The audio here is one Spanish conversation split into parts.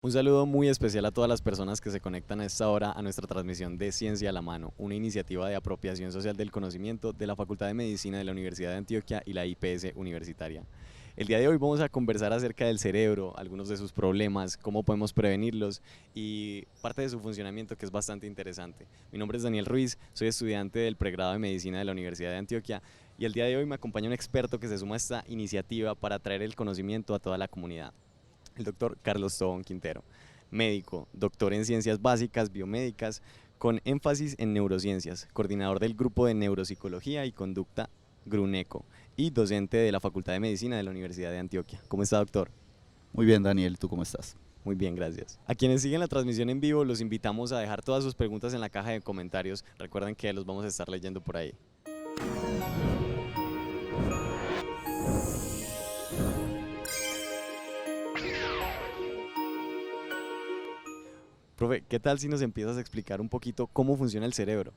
Un saludo muy especial a todas las personas que se conectan a esta hora a nuestra transmisión de Ciencia a la Mano, una iniciativa de apropiación social del conocimiento de la Facultad de Medicina de la Universidad de Antioquia y la IPS Universitaria. El día de hoy vamos a conversar acerca del cerebro, algunos de sus problemas, cómo podemos prevenirlos y parte de su funcionamiento, que es bastante interesante. Mi nombre es Daniel Ruiz, soy estudiante del pregrado de Medicina de la Universidad de Antioquia y el día de hoy me acompaña un experto que se suma a esta iniciativa para traer el conocimiento a toda la comunidad, el doctor Carlos Tobón Quintero, médico, doctor en ciencias básicas biomédicas, con énfasis en neurociencias, coordinador del grupo de neuropsicología y conducta GRUNECO y docente de la Facultad de Medicina de la Universidad de Antioquia. ¿Cómo está, doctor? Muy bien, Daniel, ¿tú cómo estás? Muy bien, gracias. A quienes siguen la transmisión en vivo, los invitamos a dejar todas sus preguntas en la caja de comentarios. Recuerden que los vamos a estar leyendo por ahí. Profe, ¿qué tal si nos empiezas a explicar un poquito cómo funciona el cerebro?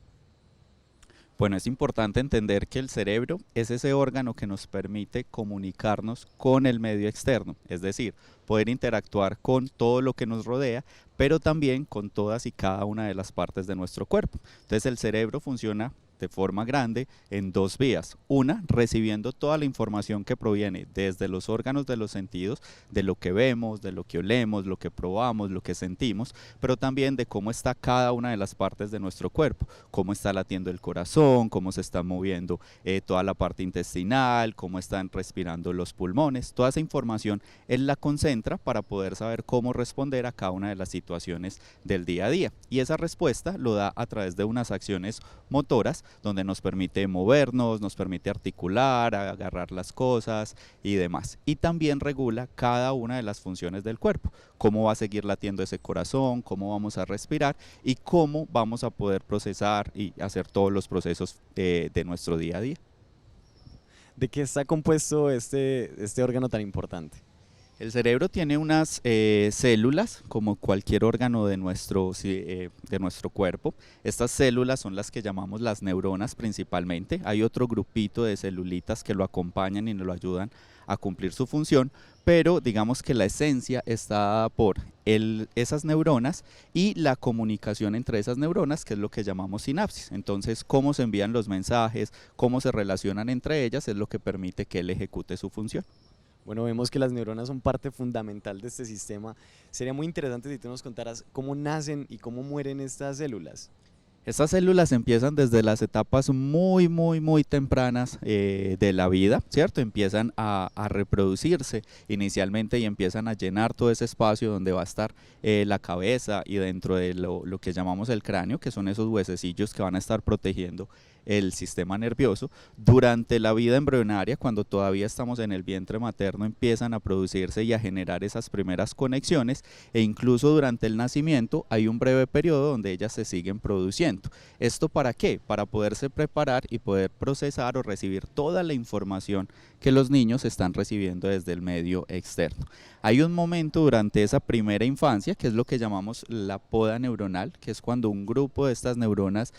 Bueno, es importante entender que el cerebro es ese órgano que nos permite comunicarnos con el medio externo, es decir, poder interactuar con todo lo que nos rodea, pero también con todas y cada una de las partes de nuestro cuerpo. Entonces el cerebro funciona de forma grande en dos vías. Una, recibiendo toda la información que proviene desde los órganos de los sentidos, de lo que vemos, de lo que olemos, lo que probamos, lo que sentimos, pero también de cómo está cada una de las partes de nuestro cuerpo, cómo está latiendo el corazón, cómo se está moviendo toda la parte intestinal, cómo están respirando los pulmones. Toda esa información él la concentra para poder saber cómo responder a cada una de las situaciones del día a día. Y esa respuesta lo da a través de unas acciones motoras donde nos permite movernos, nos permite articular, agarrar las cosas y demás. Y también regula cada una de las funciones del cuerpo, cómo va a seguir latiendo ese corazón, cómo vamos a respirar y cómo vamos a poder procesar y hacer todos los procesos de nuestro día a día. ¿De qué está compuesto este órgano tan importante? El cerebro tiene unas células, como cualquier órgano de nuestro cuerpo. Estas células son las que llamamos las neuronas principalmente. Hay otro grupito de celulitas que lo acompañan y nos lo ayudan a cumplir su función, pero digamos que la esencia está dada por esas neuronas y la comunicación entre esas neuronas, que es lo que llamamos sinapsis. Entonces, cómo se envían los mensajes, cómo se relacionan entre ellas, es lo que permite que él ejecute su función. Bueno, vemos que las neuronas son parte fundamental de este sistema. Sería muy interesante si tú nos contaras cómo nacen y cómo mueren estas células. Estas células empiezan desde las etapas muy tempranas de la vida, ¿cierto? Empiezan a reproducirse inicialmente y empiezan a llenar todo ese espacio donde va a estar la cabeza y dentro de lo que llamamos el cráneo, que son esos huesecillos que van a estar protegiendo el sistema nervioso. Durante la vida embrionaria, cuando todavía estamos en el vientre materno, empiezan a producirse y a generar esas primeras conexiones, e incluso durante el nacimiento hay un breve periodo donde ellas se siguen produciendo. ¿Esto para qué? Para poderse preparar y poder procesar o recibir toda la información que los niños están recibiendo desde el medio externo. Hay un momento durante esa primera infancia, que es lo que llamamos la poda neuronal, que es cuando un grupo de estas neuronas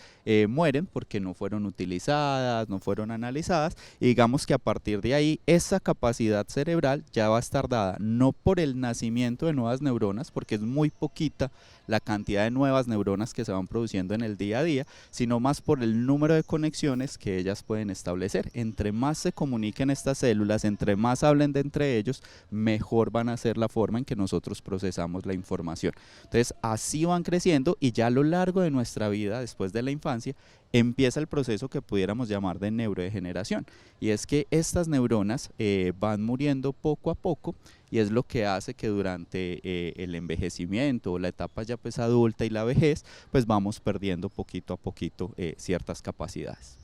mueren porque no fueron utilizadas, no fueron analizadas, y digamos que a partir de ahí esa capacidad cerebral ya va a estar dada no por el nacimiento de nuevas neuronas, porque es muy poquita la cantidad de nuevas neuronas que se van produciendo en el día a día, sino más por el número de conexiones que ellas pueden establecer. Entre más se comuniquen estas células, entre más hablen de entre ellos, mejor van a ser la forma en que nosotros procesamos la información. Entonces así van creciendo y ya a lo largo de nuestra vida, después de la infancia, empieza el proceso que pudiéramos llamar de neurodegeneración, y es que estas neuronas van muriendo poco a poco, y es lo que hace que durante el envejecimiento o la etapa ya pues adulta y la vejez, pues vamos perdiendo poquito a poquito ciertas capacidades.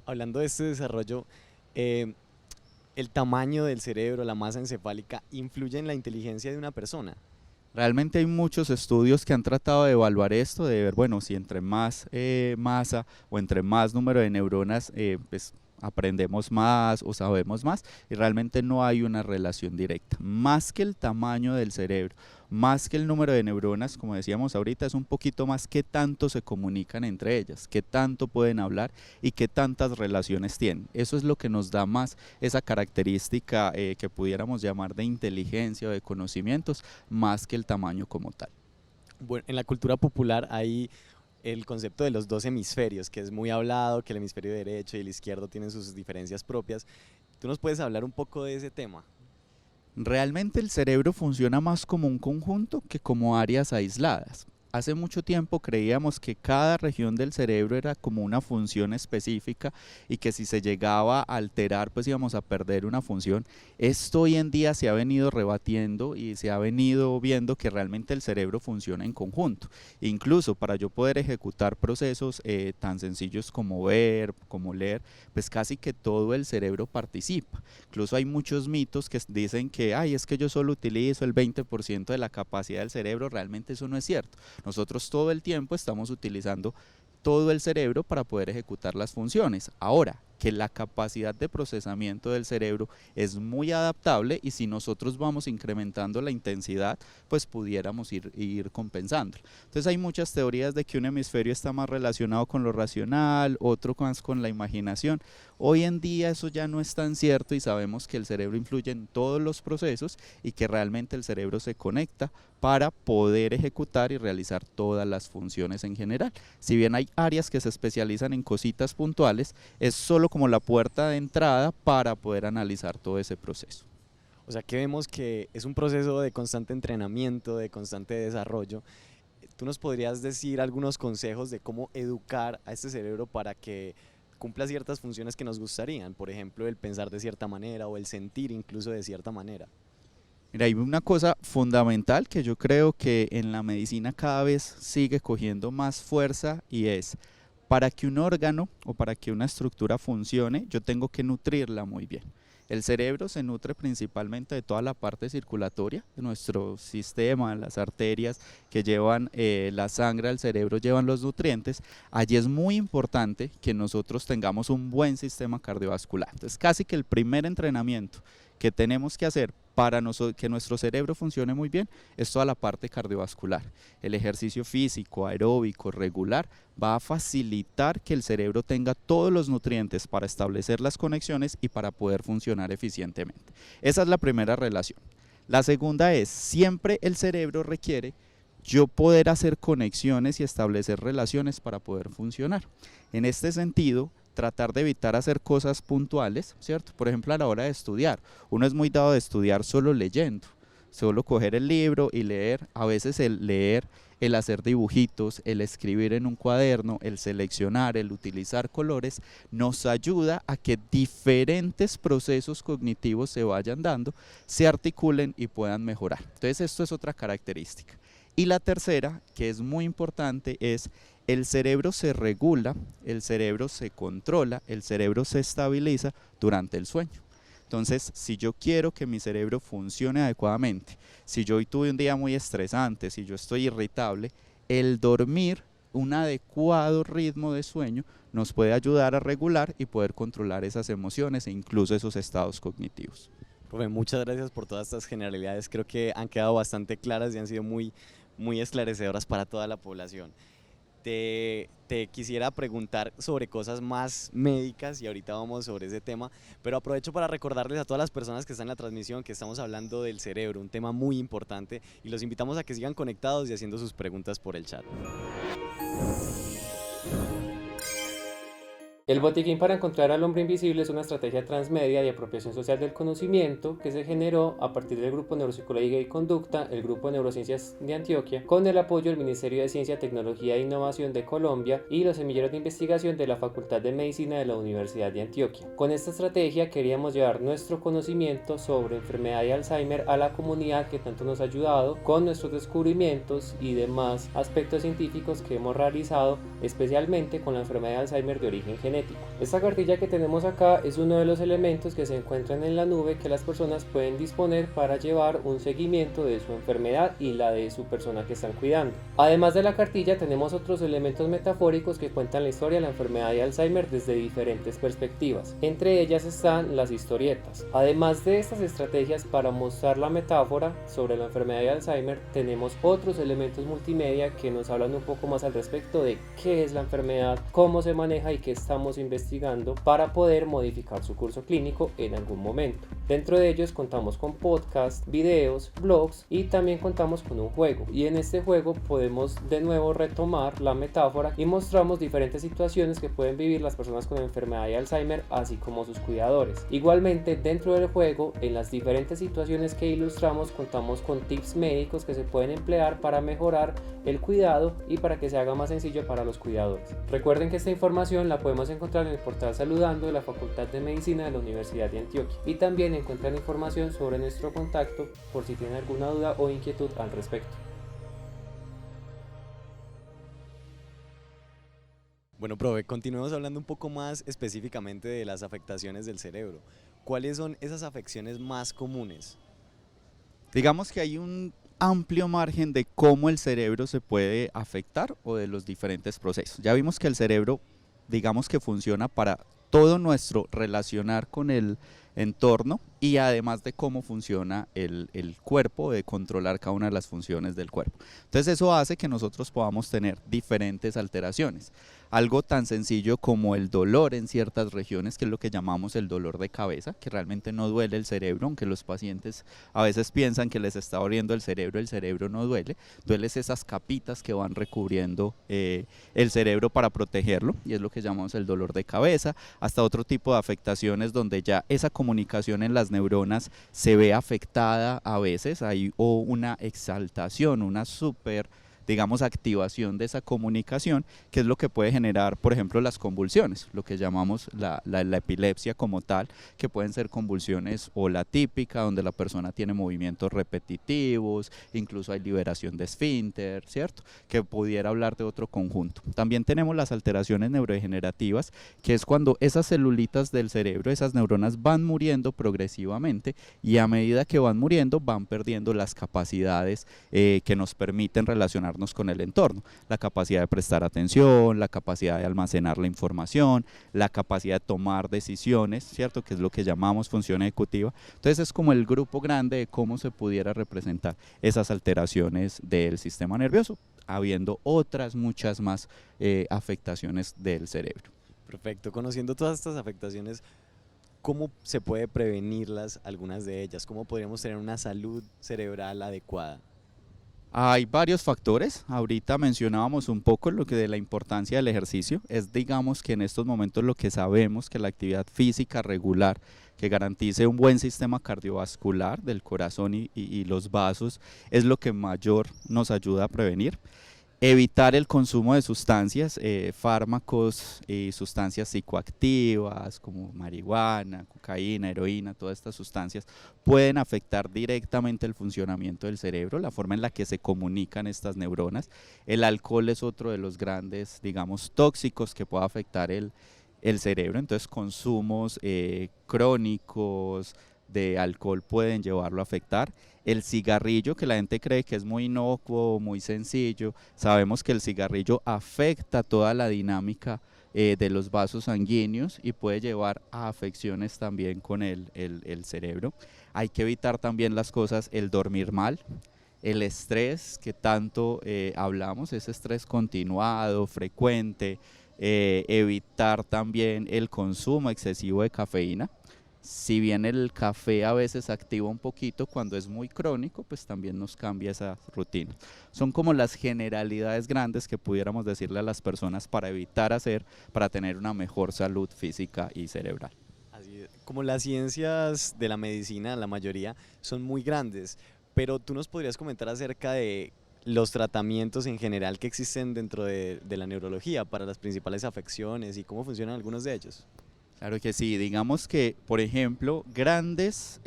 Hablando de este desarrollo, eh, el tamaño del cerebro, la masa encefálica, influye en la inteligencia de una persona. Realmente hay muchos estudios que han tratado de evaluar esto, de ver, bueno, si entre más masa o entre más número de neuronas, pues aprendemos más o sabemos más, y realmente no hay una relación directa. Más que el tamaño del cerebro, más que el número de neuronas, como decíamos ahorita, es un poquito más qué tanto se comunican entre ellas, qué tanto pueden hablar y qué tantas relaciones tienen. Eso es lo que nos da más esa característica que pudiéramos llamar de inteligencia o de conocimientos, más que el tamaño como tal. Bueno, en la cultura popular hay el concepto de los dos hemisferios, que es muy hablado, que el hemisferio derecho y el izquierdo tienen sus diferencias propias. ¿Tú nos puedes hablar un poco de ese tema? Realmente el cerebro funciona más como un conjunto que como áreas aisladas. Hace mucho tiempo creíamos que cada región del cerebro era como una función específica y que si se llegaba a alterar pues íbamos a perder una función. Esto hoy en día se ha venido rebatiendo y se ha venido viendo que realmente el cerebro funciona en conjunto. Incluso para yo poder ejecutar procesos tan sencillos como ver, como leer, pues casi que todo el cerebro participa. Incluso hay muchos mitos que dicen que ay, es que yo solo utilizo el 20% de la capacidad del cerebro. Realmente eso no es cierto. Nosotros todo el tiempo estamos utilizando todo el cerebro para poder ejecutar las funciones. Ahora, que la capacidad de procesamiento del cerebro es muy adaptable y si nosotros vamos incrementando la intensidad, pues pudiéramos ir compensando. Entonces hay muchas teorías de que un hemisferio está más relacionado con lo racional, otro más con la imaginación. Hoy en día eso ya no es tan cierto y sabemos que el cerebro influye en todos los procesos y que realmente el cerebro se conecta para poder ejecutar y realizar todas las funciones en general. Si bien hay áreas que se especializan en cositas puntuales, es solo como la puerta de entrada para poder analizar todo ese proceso. O sea que vemos que es un proceso de constante entrenamiento, de constante desarrollo. ¿Tú nos podrías decir algunos consejos de cómo educar a este cerebro para que cumpla ciertas funciones que nos gustarían? Por ejemplo, el pensar de cierta manera o el sentir incluso de cierta manera. Mira, hay una cosa fundamental que yo creo que en la medicina cada vez sigue cogiendo más fuerza y es, para que un órgano o para que una estructura funcione, yo tengo que nutrirla muy bien. El cerebro se nutre principalmente de toda la parte circulatoria de nuestro sistema, las arterias que llevan la sangre al cerebro, llevan los nutrientes. Allí es muy importante que nosotros tengamos un buen sistema cardiovascular. Entonces, casi que el primer entrenamiento que tenemos que hacer para que nuestro cerebro funcione muy bien es toda la parte cardiovascular. El ejercicio físico, aeróbico, regular, va a facilitar que el cerebro tenga todos los nutrientes para establecer las conexiones y para poder funcionar eficientemente. Esa es la primera relación. La segunda es, siempre el cerebro requiere yo poder hacer conexiones y establecer relaciones para poder funcionar. En este sentido, tratar de evitar hacer cosas puntuales, ¿cierto? Por ejemplo, a la hora de estudiar, uno es muy dado de estudiar solo leyendo, solo coger el libro y leer. A veces el leer, el hacer dibujitos, el escribir en un cuaderno, el seleccionar, el utilizar colores, nos ayuda a que diferentes procesos cognitivos se vayan dando, se articulen y puedan mejorar. Entonces esto es otra característica. Y la tercera, que es muy importante, es el cerebro se regula, el cerebro se controla, el cerebro se estabiliza durante el sueño. Entonces, si yo quiero que mi cerebro funcione adecuadamente, si yo hoy tuve un día muy estresante, si yo estoy irritable, el dormir, un adecuado ritmo de sueño, nos puede ayudar a regular y poder controlar esas emociones e incluso esos estados cognitivos. Profe, muchas gracias por todas estas generalidades. Creo que han quedado bastante claras y han sido muy esclarecedoras para toda la población. Te quisiera preguntar sobre cosas más médicas y ahorita vamos sobre ese tema, pero aprovecho para recordarles a todas las personas que están en la transmisión que estamos hablando del cerebro, un tema muy importante, y los invitamos a que sigan conectados y haciendo sus preguntas por el chat. El botiquín para encontrar al hombre invisible es una estrategia transmedia de apropiación social del conocimiento que se generó a partir del Grupo Neuropsicología y Conducta, el Grupo de Neurociencias de Antioquia, con el apoyo del Ministerio de Ciencia, Tecnología e Innovación de Colombia y los semilleros de investigación de la Facultad de Medicina de la Universidad de Antioquia. Con esta estrategia queríamos llevar nuestro conocimiento sobre enfermedad de Alzheimer a la comunidad que tanto nos ha ayudado con nuestros descubrimientos y demás aspectos científicos que hemos realizado, especialmente con la enfermedad de Alzheimer de origen genético. genético. Esta cartilla que tenemos acá es uno de los elementos que se encuentran en la nube que las personas pueden disponer para llevar un seguimiento de su enfermedad y la de su persona que están cuidando. Además de la cartilla tenemos otros elementos metafóricos que cuentan la historia de la enfermedad de Alzheimer desde diferentes perspectivas. Entre ellas están las historietas. Además de estas estrategias para mostrar la metáfora sobre la enfermedad de Alzheimer, tenemos otros elementos multimedia que nos hablan un poco más al respecto de qué es la enfermedad, cómo se maneja y qué estamos investigando para poder modificar su curso clínico en algún momento. Dentro de ellos contamos con podcasts, videos, blogs y también contamos con un juego. Y en este juego podemos de nuevo retomar la metáfora y mostramos diferentes situaciones que pueden vivir las personas con enfermedad de Alzheimer, así como sus cuidadores. Igualmente, dentro del juego, en las diferentes situaciones que ilustramos, contamos con tips médicos que se pueden emplear para mejorar el cuidado y para que se haga más sencillo para los cuidadores. Recuerden que esta información la podemos encontrar en el portal Saludando de la Facultad de Medicina de la Universidad de Antioquia, y también encuentran información sobre nuestro contacto por si tienen alguna duda o inquietud al respecto. Bueno, profe, continuemos hablando un poco más específicamente de las afectaciones del cerebro. ¿Cuáles son esas afecciones más comunes? Digamos que hay un amplio margen de cómo el cerebro se puede afectar o de los diferentes procesos. Ya vimos que el cerebro, digamos que funciona para todo nuestro relacionar con el entorno y además de cómo funciona el cuerpo, de controlar cada una de las funciones del cuerpo. Entonces eso hace que nosotros podamos tener diferentes alteraciones. Algo tan sencillo como el dolor en ciertas regiones, que es lo que llamamos el dolor de cabeza, que realmente no duele el cerebro, aunque los pacientes a veces piensan que les está doliendo el cerebro no duele, duele esas capitas que van recubriendo el cerebro para protegerlo, y es lo que llamamos el dolor de cabeza, hasta otro tipo de afectaciones donde ya esa comunicación en las neuronas se ve afectada a veces, hay una exaltación, una digamos, activación de esa comunicación, que es lo que puede generar, por ejemplo, las convulsiones, lo que llamamos la epilepsia como tal, que pueden ser convulsiones o la típica, donde la persona tiene movimientos repetitivos, incluso hay liberación de esfínter, ¿cierto? Que pudiera hablar de otro conjunto. También tenemos las alteraciones neurodegenerativas, que es cuando esas celulitas del cerebro, esas neuronas van muriendo progresivamente, y a medida que van muriendo, van perdiendo las capacidades que nos permiten relacionar con el entorno, la capacidad de prestar atención, la capacidad de almacenar la información, la capacidad de tomar decisiones, ¿cierto? Que es lo que llamamos función ejecutiva. Entonces es como el grupo grande de cómo se pudiera representar esas alteraciones del sistema nervioso, habiendo otras muchas más afectaciones del cerebro. Perfecto, conociendo todas estas afectaciones, ¿cómo se puede prevenirlas, algunas de ellas? ¿Cómo podríamos tener una salud cerebral adecuada? Hay varios factores, ahorita mencionábamos un poco lo que de la importancia del ejercicio, es digamos que en estos momentos lo que sabemos que la actividad física regular que garantice un buen sistema cardiovascular del corazón y los vasos es lo que mayor nos ayuda a prevenir. Evitar el consumo de sustancias, fármacos y sustancias psicoactivas como marihuana, cocaína, heroína, todas estas sustancias pueden afectar directamente el funcionamiento del cerebro, la forma en la que se comunican estas neuronas. El alcohol es otro de los grandes, digamos, tóxicos que puede afectar el cerebro, entonces consumos crónicos de alcohol pueden llevarlo a afectar. El cigarrillo, que la gente cree que es muy inocuo, muy sencillo, sabemos que el cigarrillo afecta toda la dinámica de los vasos sanguíneos y puede llevar a afecciones también con el cerebro. Hay que evitar también las cosas, el dormir mal, el estrés que tanto hablamos, ese estrés continuado, frecuente, evitar también el consumo excesivo de cafeína. Si bien el café a veces activa un poquito, cuando es muy crónico, pues también nos cambia esa rutina. Son como las generalidades grandes que pudiéramos decirle a las personas para evitar hacer, para tener una mejor salud física y cerebral. Así es. Como las ciencias de la medicina, la mayoría, son muy grandes, pero tú nos podrías comentar acerca de los tratamientos en general que existen dentro de la neurología para las principales afecciones y cómo funcionan algunos de ellos. Claro que sí, digamos que, por ejemplo, grandes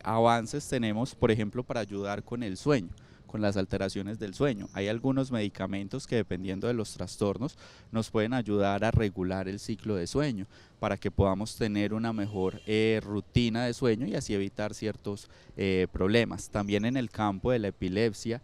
avances tenemos, por ejemplo, para ayudar con el sueño. con las alteraciones del sueño. Hay algunos medicamentos que dependiendo de los trastornos nos pueden ayudar a regular el ciclo de sueño para que podamos tener una mejor rutina de sueño y así evitar ciertos problemas. También en el campo de la epilepsia,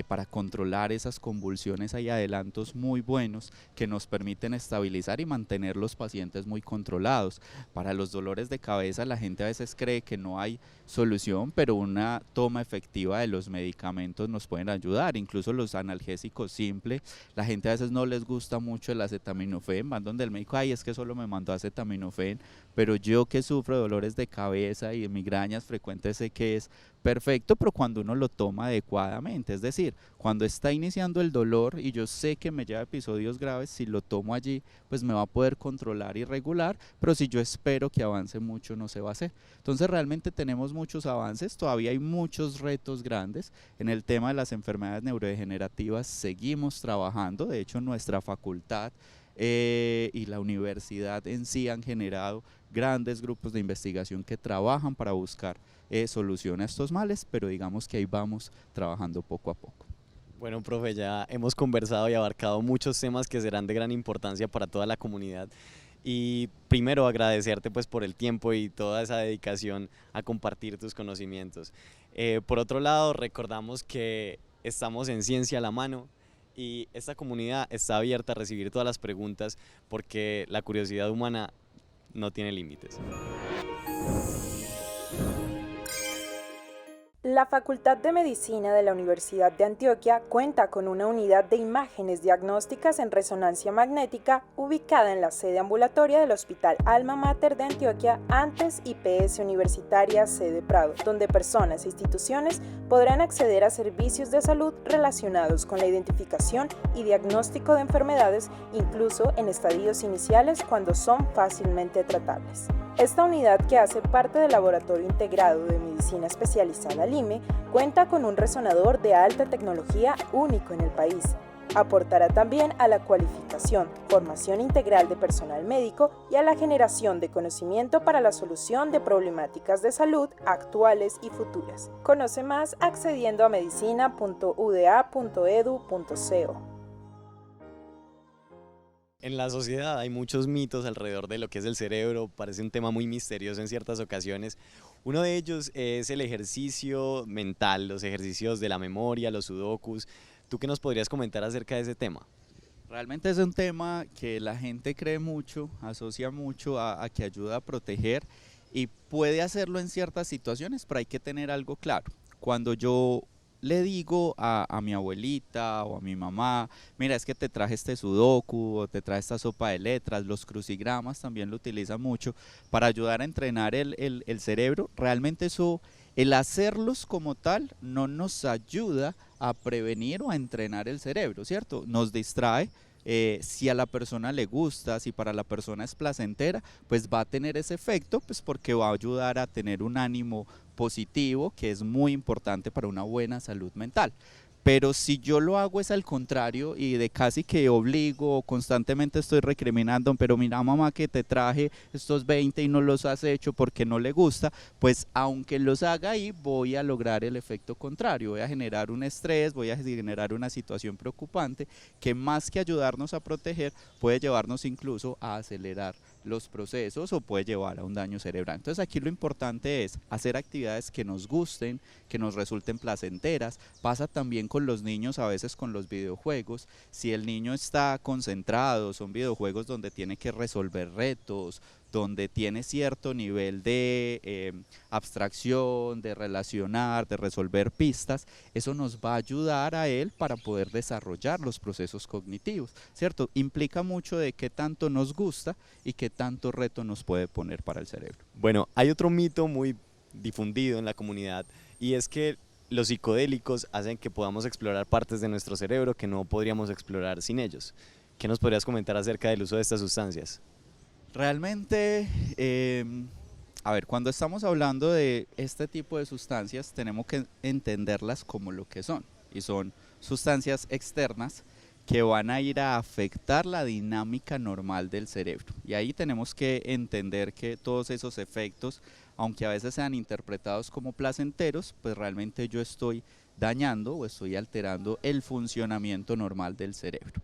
para controlar esas convulsiones hay adelantos muy buenos que nos permiten estabilizar y mantener los pacientes muy controlados. Para los dolores de cabeza la gente a veces cree que no hay solución, pero una toma efectiva de los medicamentos nos pueden ayudar, incluso los analgésicos simples. La gente a veces no les gusta mucho el acetaminofén, van donde el médico, ay, es que solo me mandó acetaminofén, pero yo que sufro de dolores de cabeza y de migrañas frecuentes sé que es perfecto, pero cuando uno lo toma adecuadamente, es decir, cuando está iniciando el dolor y yo sé que me lleva a episodios graves, si lo tomo allí, pues me va a poder controlar y regular, pero si yo espero que avance mucho, no se va a hacer. Entonces realmente tenemos muchos avances, todavía hay muchos retos grandes. En el tema de las enfermedades neurodegenerativas seguimos trabajando, de hecho nuestra facultad y la universidad en sí han generado grandes grupos de investigación que trabajan para buscar solución a estos males, pero digamos que ahí vamos trabajando poco a poco. Bueno, profe, ya hemos conversado y abarcado muchos temas que serán de gran importancia para toda la comunidad. Y primero agradecerte pues por el tiempo y toda esa dedicación a compartir tus conocimientos. Por otro lado, recordamos que estamos en Ciencia a la Mano y esta comunidad está abierta a recibir todas las preguntas porque la curiosidad humana no tiene límites. La Facultad de Medicina de la Universidad de Antioquia cuenta con una unidad de imágenes diagnósticas en resonancia magnética ubicada en la sede ambulatoria del Hospital Alma Mater de Antioquia, antes IPS Universitaria Sede Prado, donde personas e instituciones podrán acceder a servicios de salud relacionados con la identificación y diagnóstico de enfermedades, incluso en estadios iniciales cuando son fácilmente tratables. Esta unidad, que hace parte del Laboratorio Integrado de Medicina Especializada LIME, cuenta con un resonador de alta tecnología único en el país. Aportará también a la cualificación, formación integral de personal médico y a la generación de conocimiento para la solución de problemáticas de salud actuales y futuras. Conoce más accediendo a medicina.uda.edu.co. En la sociedad hay muchos mitos alrededor de lo que es el cerebro, parece un tema muy misterioso en ciertas ocasiones. Uno de ellos es el ejercicio mental, los ejercicios de la memoria, los sudokus. ¿Tú qué nos podrías comentar acerca de ese tema? Realmente es un tema que la gente cree mucho, asocia mucho a que ayuda a proteger y puede hacerlo en ciertas situaciones, pero hay que tener algo claro. Cuando yo le digo a mi abuelita o a mi mamá, mira, es que te traje este sudoku o te traje esta sopa de letras, los crucigramas también lo utilizan mucho para ayudar a entrenar el cerebro. Realmente eso, el hacerlos como tal, no nos ayuda a prevenir o a entrenar el cerebro, ¿cierto? Nos distrae. Si a la persona le gusta, si para la persona es placentera, pues va a tener ese efecto, pues porque va a ayudar a tener un ánimo positivo, que es muy importante para una buena salud mental. Pero si yo lo hago es al contrario y de casi que obligo, constantemente estoy recriminando, pero mira mamá que te traje estos 20 y no los has hecho porque no le gusta, pues aunque los haga ahí voy a lograr el efecto contrario, voy a generar un estrés, voy a generar una situación preocupante que más que ayudarnos a proteger puede llevarnos incluso a acelerar los procesos o puede llevar a un daño cerebral. Entonces aquí lo importante es hacer actividades que nos gusten, que nos resulten placenteras. Pasa también con los niños, a veces con los videojuegos. Si el niño está concentrado, son videojuegos donde tiene que resolver retos, donde tiene cierto nivel de abstracción, de relacionar, de resolver pistas, eso nos va a ayudar a él para poder desarrollar los procesos cognitivos, ¿cierto? Implica mucho de qué tanto nos gusta y qué tanto reto nos puede poner para el cerebro. Bueno, hay otro mito muy difundido en la comunidad y es que los psicodélicos hacen que podamos explorar partes de nuestro cerebro que no podríamos explorar sin ellos. ¿Qué nos podrías comentar acerca del uso de estas sustancias? Realmente, a ver, cuando estamos hablando de este tipo de sustancias tenemos que entenderlas como lo que son, y son sustancias externas que van a ir a afectar la dinámica normal del cerebro. Y ahí tenemos que entender que todos esos efectos, aunque a veces sean interpretados como placenteros, pues realmente yo estoy dañando o estoy alterando el funcionamiento normal del cerebro.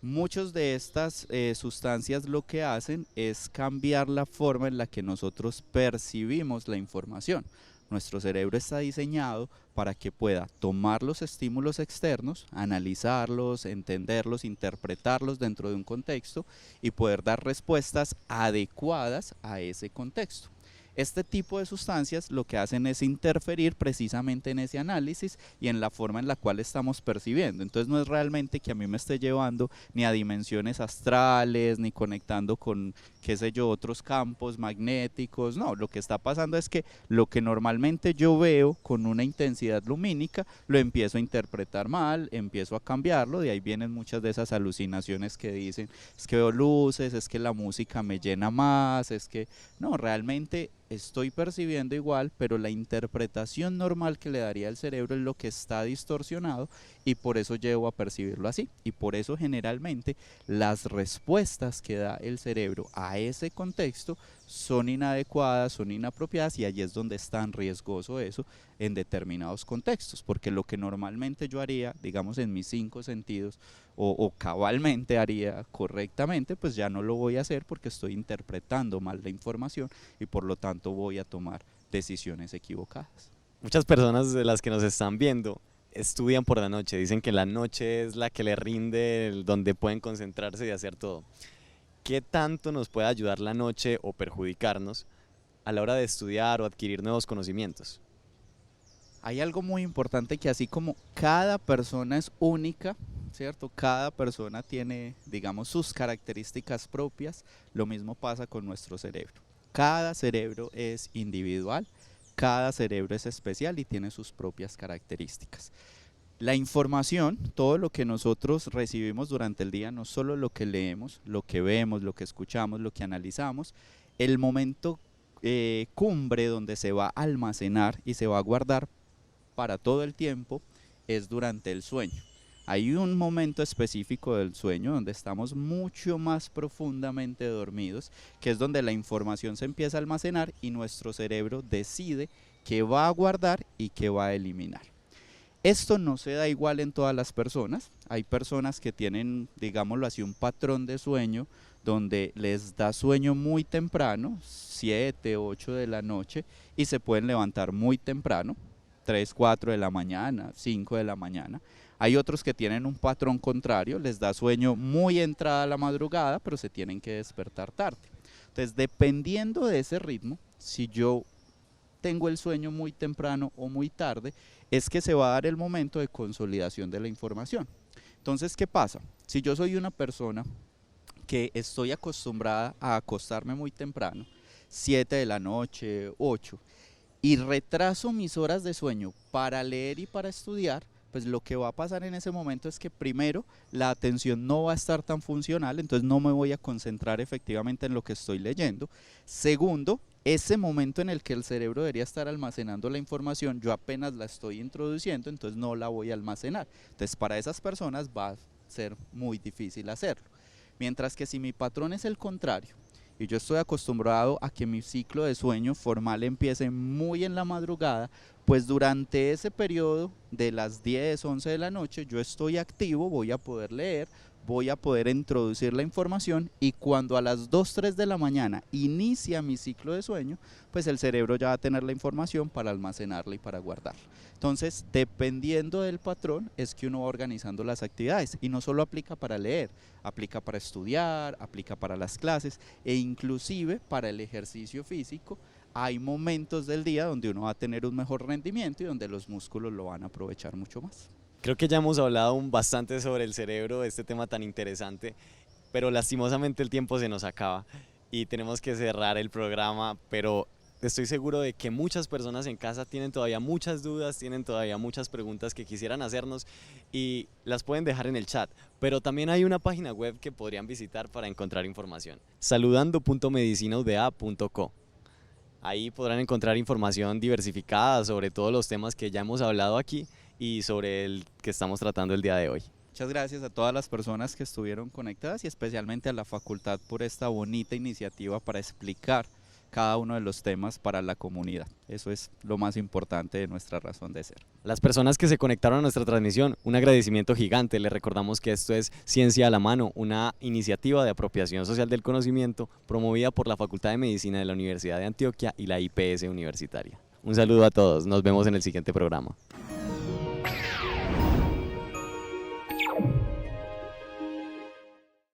Muchas de estas sustancias lo que hacen es cambiar la forma en la que nosotros percibimos la información. Nuestro cerebro está diseñado para que pueda tomar los estímulos externos, analizarlos, entenderlos, interpretarlos dentro de un contexto y poder dar respuestas adecuadas a ese contexto. Este tipo de sustancias lo que hacen es interferir precisamente en ese análisis y en la forma en la cual estamos percibiendo. Entonces no es realmente que a mí me esté llevando ni a dimensiones astrales, ni conectando con, qué sé yo, otros campos magnéticos. No, lo que está pasando es que lo que normalmente yo veo con una intensidad lumínica, lo empiezo a interpretar mal, empiezo a cambiarlo. De ahí vienen muchas de esas alucinaciones que dicen, es que veo luces, es que la música me llena más, es que no, realmente estoy percibiendo igual, pero la interpretación normal que le daría el cerebro es lo que está distorsionado y por eso llevo a percibirlo así. Y por eso generalmente las respuestas que da el cerebro a ese contexto son inadecuadas, son inapropiadas y allí es donde es tan riesgoso eso en determinados contextos, porque lo que normalmente yo haría, digamos en mis 5 sentidos o cabalmente haría correctamente, pues ya no lo voy a hacer porque estoy interpretando mal la información y por lo tanto voy a tomar decisiones equivocadas. Muchas personas de las que nos están viendo estudian por la noche, dicen que la noche es la que les rinde, donde pueden concentrarse y hacer todo. ¿Qué tanto nos puede ayudar la noche o perjudicarnos a la hora de estudiar o adquirir nuevos conocimientos? Hay algo muy importante que así como cada persona es única, ¿cierto? Cada persona tiene, digamos, sus características propias, lo mismo pasa con nuestro cerebro. Cada cerebro es individual, cada cerebro es especial y tiene sus propias características. La información, todo lo que nosotros recibimos durante el día, no solo lo que leemos, lo que vemos, lo que escuchamos, lo que analizamos, el momento cumbre donde se va a almacenar y se va a guardar para todo el tiempo es durante el sueño. Hay un momento específico del sueño donde estamos mucho más profundamente dormidos, que es donde la información se empieza a almacenar y nuestro cerebro decide qué va a guardar y qué va a eliminar. Esto no se da igual en todas las personas. Hay personas que tienen, digámoslo así, un patrón de sueño donde les da sueño muy temprano, 7, 8 de la noche, y se pueden levantar muy temprano, 3, 4 de la mañana, 5 de la mañana. Hay otros que tienen un patrón contrario, les da sueño muy entrada a la madrugada, pero se tienen que despertar tarde. Entonces, dependiendo de ese ritmo, si yo tengo el sueño muy temprano o muy tarde, es que se va a dar el momento de consolidación de la información. Entonces, ¿qué pasa? Si yo soy una persona que estoy acostumbrada a acostarme muy temprano, 7 de la noche, 8, y retraso mis horas de sueño para leer y para estudiar, pues lo que va a pasar en ese momento es que primero la atención no va a estar tan funcional, entonces no me voy a concentrar efectivamente en lo que estoy leyendo. Segundo, ese momento en el que el cerebro debería estar almacenando la información, yo apenas la estoy introduciendo, entonces no la voy a almacenar. Entonces para esas personas va a ser muy difícil hacerlo. Mientras que si mi patrón es el contrario, y yo estoy acostumbrado a que mi ciclo de sueño formal empiece muy en la madrugada, pues durante ese periodo de las 10, 11 de la noche yo estoy activo, voy a poder leer, voy a poder introducir la información y cuando a las 2, 3 de la mañana inicia mi ciclo de sueño, pues el cerebro ya va a tener la información para almacenarla y para guardarla. Entonces, dependiendo del patrón es que uno va organizando las actividades y no solo aplica para leer, aplica para estudiar, aplica para las clases e inclusive para el ejercicio físico. Hay momentos del día donde uno va a tener un mejor rendimiento y donde los músculos lo van a aprovechar mucho más. Creo que ya hemos hablado bastante sobre el cerebro, este tema tan interesante, pero lastimosamente el tiempo se nos acaba y tenemos que cerrar el programa, pero estoy seguro de que muchas personas en casa tienen todavía muchas dudas, tienen todavía muchas preguntas que quisieran hacernos y las pueden dejar en el chat, pero también hay una página web que podrían visitar para encontrar información, saludando.medicinauda.co. Ahí podrán encontrar información diversificada sobre todos los temas que ya hemos hablado aquí y sobre el que estamos tratando el día de hoy. Muchas gracias a todas las personas que estuvieron conectadas y especialmente a la facultad por esta bonita iniciativa para explicar cada uno de los temas para la comunidad. Eso es lo más importante de nuestra razón de ser. Las personas que se conectaron a nuestra transmisión, un agradecimiento gigante. Les recordamos que esto es Ciencia a la Mano, una iniciativa de apropiación social del conocimiento promovida por la Facultad de Medicina de la Universidad de Antioquia y la IPS Universitaria. Un saludo a todos, nos vemos en el siguiente programa.